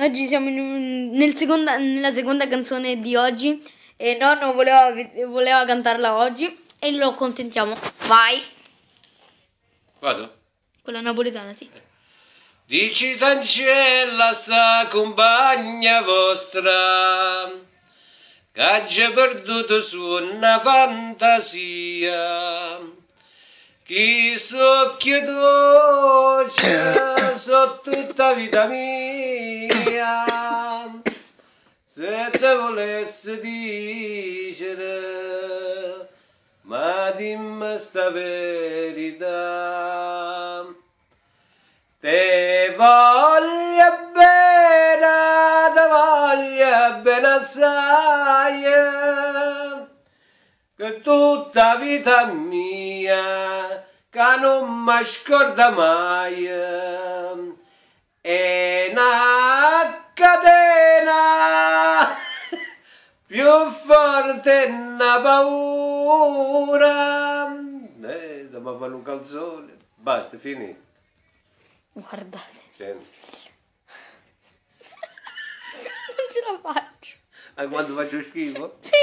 Oggi siamo nella seconda canzone di oggi e nonno voleva cantarla oggi e lo accontentiamo. Vai! Vado? Quella napoletana, sì. Dici d'ancella sta compagna vostra che ha già perduto su una fantasia. Chi s'occhio dolce so tutta vita mia, se te volesse dicere, ma dimmi sta verità. Te voglio bene assai, che tutta vita mia, che non mi scorda mai, è una catena più forte una paura. Stiamo a fare un calzone, basta, finito. Guardate. Senti. Non ce la faccio. A quando faccio schifo? Sì.